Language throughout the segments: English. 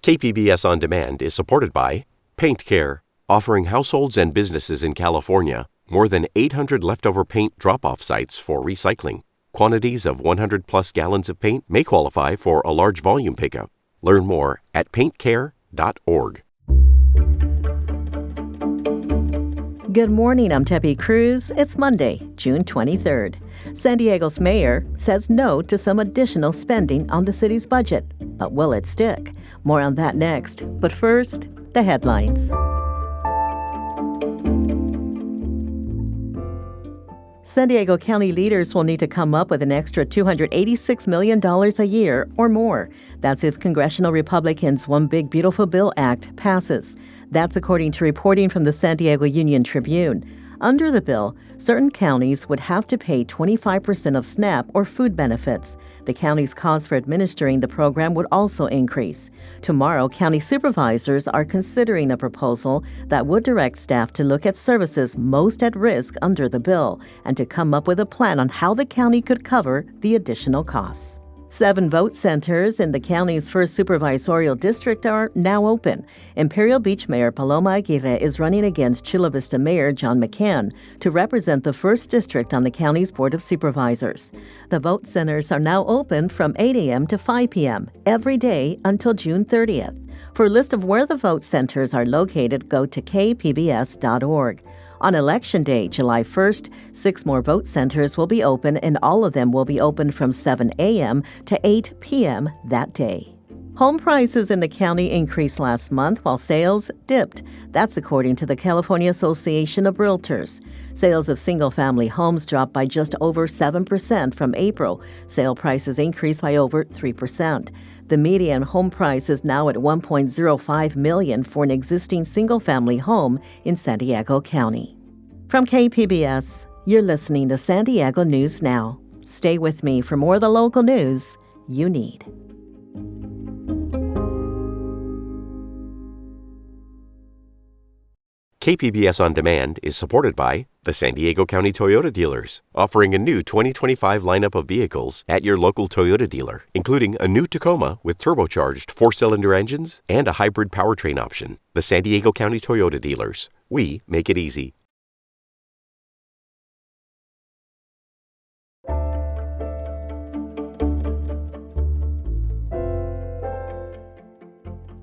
KPBS On Demand is supported by Paint Care, offering households and businesses in California more than 800 leftover paint drop-off sites for recycling. Quantities of 100-plus gallons of paint may qualify for a large volume pickup. Learn more at paintcare.org. Good morning, I'm Tepe Cruz. It's Monday, June 23rd. San Diego's mayor says no to some additional spending on the city's budget. But will it stick? More on that next. But first, the headlines. San Diego County leaders will need to come up with an extra $286 million a year or more. That's if congressional Republicans' One Big Beautiful Bill Act passes. That's according to reporting from the San Diego Union Tribune. Under the bill, certain counties would have to pay 25% of SNAP or food benefits. The county's cost for administering the program would also increase. Tomorrow, county supervisors are considering a proposal that would direct staff to look at services most at risk under the bill and to come up with a plan on how the county could cover the additional costs. 7 vote centers in the county's first supervisorial district are now open. Imperial Beach Mayor Paloma Aguirre is running against Chula Vista Mayor John McCann to represent the first district on the county's Board of Supervisors. The vote centers are now open from 8 a.m. to 5 p.m. every day until June 30th. For a list of where the vote centers are located, go to kpbs.org. On Election Day, July 1st, 6 more vote centers will be open, and all of them will be open from 7 a.m. to 8 p.m. that day. Home prices in the county increased last month while sales dipped. That's according to the California Association of Realtors. Sales of single-family homes dropped by just over 7% from April. Sale prices increased by over 3%. The median home price is now at $1.05 million for an existing single-family home in San Diego County. From KPBS, you're listening to San Diego News Now. Stay with me for more of the local news you need. KPBS On Demand is supported by the San Diego County Toyota dealers, offering a new 2025 lineup of vehicles at your local Toyota dealer, including a new Tacoma with turbocharged 4-cylinder engines and a hybrid powertrain option. The San Diego County Toyota dealers. We make it easy.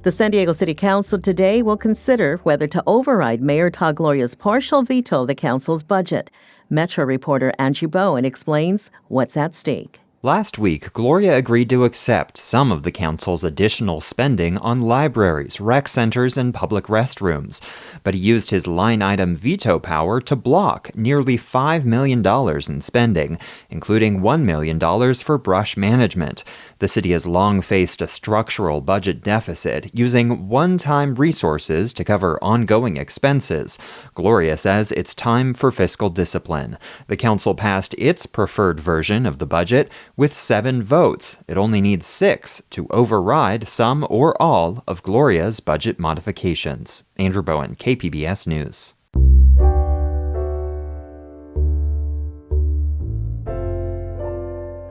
The San Diego City Council today will consider whether to override Mayor Todd Gloria's partial veto of the council's budget. Metro reporter Angie Bowen explains what's at stake. Last week, Gloria agreed to accept some of the council's additional spending on libraries, rec centers, and public restrooms. But he used his line-item veto power to block nearly $5 million in spending, including $1 million for brush management. The city has long faced a structural budget deficit, using one-time resources to cover ongoing expenses. Gloria says it's time for fiscal discipline. The council passed its preferred version of the budget with 7 votes. It only needs 6 to override some or all of Gloria's budget modifications. Andrew Bowen, KPBS News.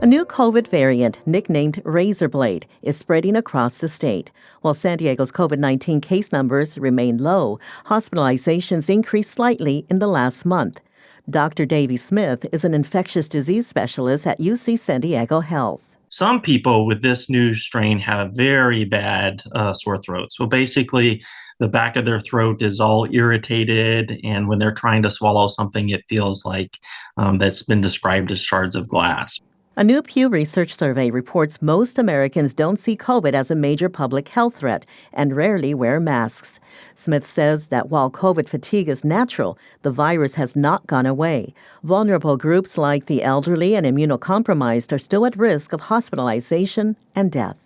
A new COVID variant, nicknamed Razorblade, is spreading across the state. While San Diego's COVID-19 case numbers remain low, hospitalizations increased slightly in the last month. Dr. Davey Smith is an infectious disease specialist at UC San Diego Health. Some people with this new strain have very bad sore throats. So basically, the back of their throat is all irritated, and when they're trying to swallow something, it feels like that's been described as shards of glass. A new Pew Research survey reports most Americans don't see COVID as a major public health threat and rarely wear masks. Smith says that while COVID fatigue is natural, the virus has not gone away. Vulnerable groups like the elderly and immunocompromised are still at risk of hospitalization and death.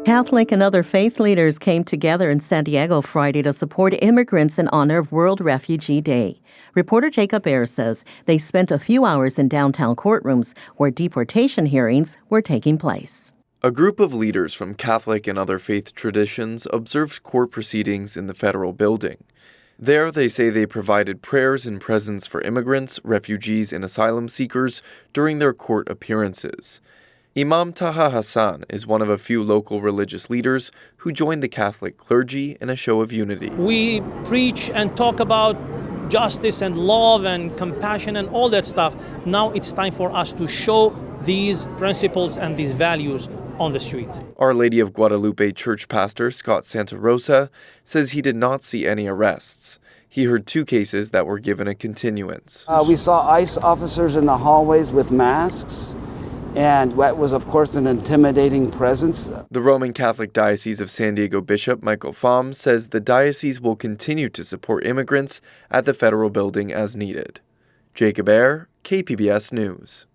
Catholic and other faith leaders came together in San Diego Friday to support immigrants in honor of World Refugee Day. Reporter Jacob Ayers says they spent a few hours in downtown courtrooms where deportation hearings were taking place. A group of leaders from Catholic and other faith traditions observed court proceedings in the federal building. There, they say they provided prayers and presents for immigrants, refugees, and asylum seekers during their court appearances. Imam Taha Hassan is one of a few local religious leaders who joined the Catholic clergy in a show of unity. We preach and talk about justice and love and compassion and all that stuff. Now it's time for us to show these principles and these values on the street. Our Lady of Guadalupe church pastor Scott Santa Rosa says he did not see any arrests. He heard 2 cases that were given a continuance. We saw ICE officers in the hallways with masks, and that was, of course, an intimidating presence. The Roman Catholic Diocese of San Diego Bishop Michael Pham says the diocese will continue to support immigrants at the federal building as needed. Jacob Ayer, KPBS News.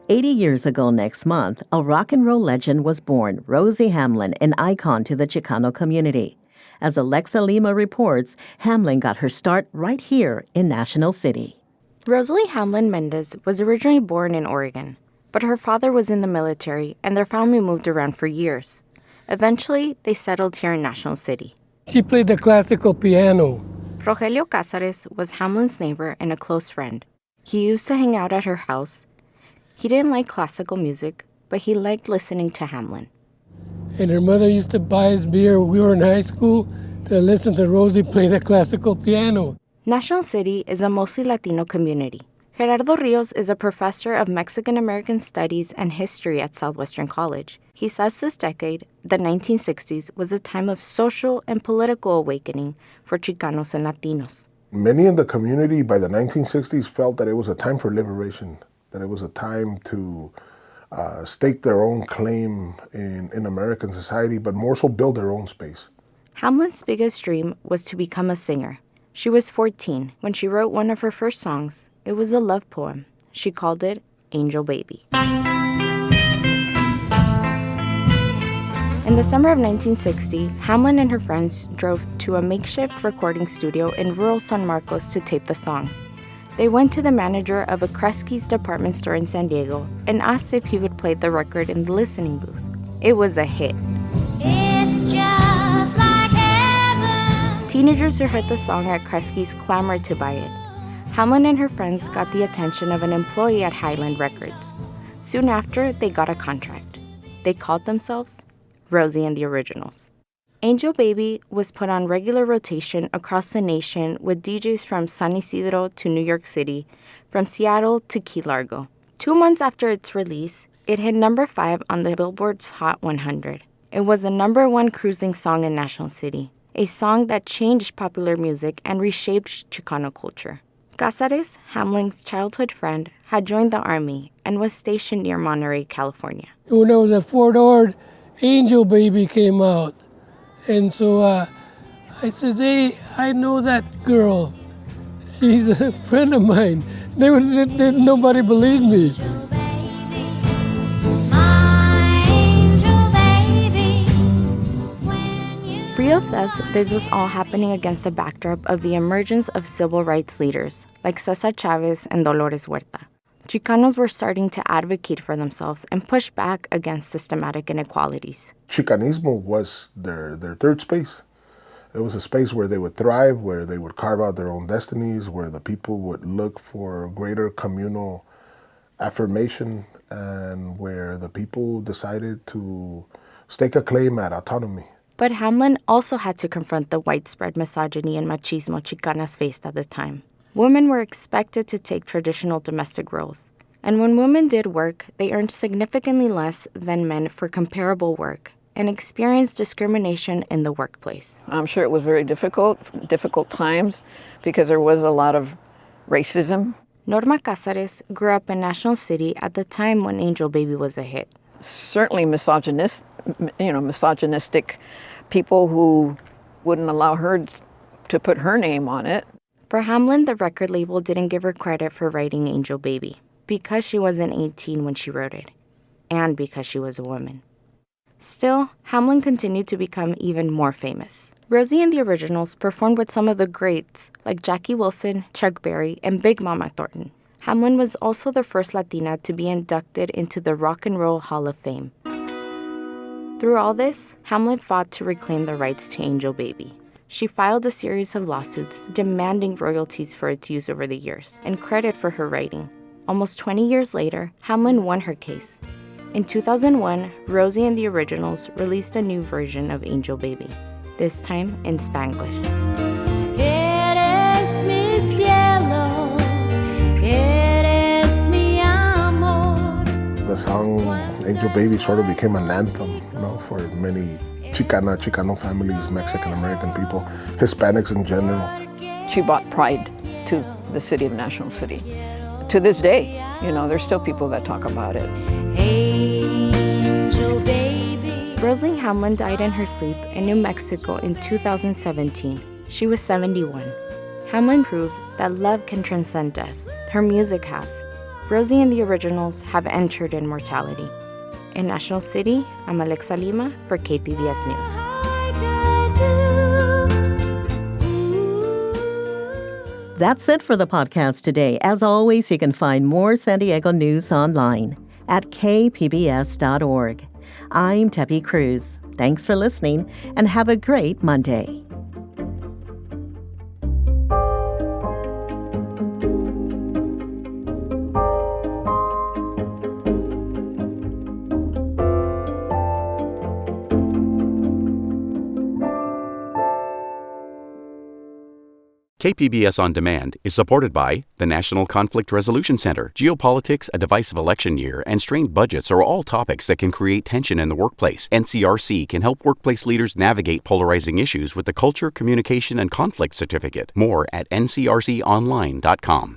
"80 years ago next month, a rock and roll legend was born, Rosie Hamlin, an icon to the Chicano community. As Alexa Lima reports, Hamlin got her start right here in National City. Rosalie Hamlin Mendez was originally born in Oregon, but her father was in the military and their family moved around for years. Eventually, they settled here in National City. She played the classical piano. Rogelio Cázares was Hamlin's neighbor and a close friend. He used to hang out at her house. He didn't like classical music, but he liked listening to Hamlin. And her mother used to buy us beer when we were in high school to listen to Rosie play the classical piano. National City is a mostly Latino community. Gerardo Rios is a professor of Mexican American Studies and History at Southwestern College. He says this decade, the 1960s, was a time of social and political awakening for Chicanos and Latinos. Many in the community by the 1960s felt that it was a time for liberation, that it was a time to stake their own claim in American society, but more so build their own space. Hamlin's biggest dream was to become a singer. She was 14 when she wrote one of her first songs. It was a love poem. She called it Angel Baby. In the summer of 1960, Hamlin and her friends drove to a makeshift recording studio in rural San Marcos to tape the song. They went to the manager of a Kresge's department store in San Diego and asked if he would play the record in the listening booth. It was a hit. It's just like heaven. Teenagers who heard the song at Kresge's clamored to buy it. Hamlin and her friends got the attention of an employee at Highland Records. Soon after, they got a contract. They called themselves Rosie and the Originals. Angel Baby was put on regular rotation across the nation with DJs from San Isidro to New York City, from Seattle to Key Largo. 2 months after its release, it hit number 5 on the Billboard's Hot 100. It was the number 1 cruising song in National City, a song that changed popular music and reshaped Chicano culture. Cázares, Hamlin's childhood friend, had joined the Army and was stationed near Monterey, California. When I was at Fort Ord, Angel Baby came out. And so I said, hey, I know that girl. She's a friend of mine. Nobody believed me. Rio says this was all happening against the backdrop of the emergence of civil rights leaders like Cesar Chavez and Dolores Huerta. Chicanos were starting to advocate for themselves and push back against systematic inequalities. Chicanismo was their third space. It was a space where they would thrive, where they would carve out their own destinies, where the people would look for greater communal affirmation, and where the people decided to stake a claim at autonomy. But Hamlin also had to confront the widespread misogyny and machismo Chicanas faced at the time. Women were expected to take traditional domestic roles. And when women did work, they earned significantly less than men for comparable work and experienced discrimination in the workplace. I'm sure it was very difficult times, because there was a lot of racism. Norma Cázares grew up in National City at the time when Angel Baby was a hit. Certainly misogynistic people who wouldn't allow her to put her name on it. For Hamlin, the record label didn't give her credit for writing Angel Baby because she wasn't 18 when she wrote it, and because she was a woman. Still, Hamlin continued to become even more famous. Rosie and the Originals performed with some of the greats like Jackie Wilson, Chuck Berry, and Big Mama Thornton. Hamlin was also the first Latina to be inducted into the Rock and Roll Hall of Fame. Through all this, Hamlin fought to reclaim the rights to Angel Baby. She filed a series of lawsuits demanding royalties for its use over the years and credit for her writing. Almost 20 years later, Hamlin won her case. In 2001, Rosie and the Originals released a new version of Angel Baby, this time in Spanglish. Eres mi cielo, eres mi amor. The song Angel Baby sort of became an anthem, for many Chicano families, Mexican-American people, Hispanics in general. She brought pride to the city of National City. To this day, there's still people that talk about it. Angel baby. Rosalie Hamlin died in her sleep in New Mexico in 2017. She was 71. Hamlin proved that love can transcend death. Her music has. Rosie and the Originals have entered immortality. In National City, I'm Alexa Lima for KPBS News. That's it for the podcast today. As always, you can find more San Diego news online at kpbs.org. I'm Tepi Cruz. Thanks for listening and have a great Monday. KPBS On Demand is supported by the National Conflict Resolution Center. Geopolitics, a divisive election year, and strained budgets are all topics that can create tension in the workplace. NCRC can help workplace leaders navigate polarizing issues with the Culture, Communication, and Conflict Certificate. More at ncrconline.com.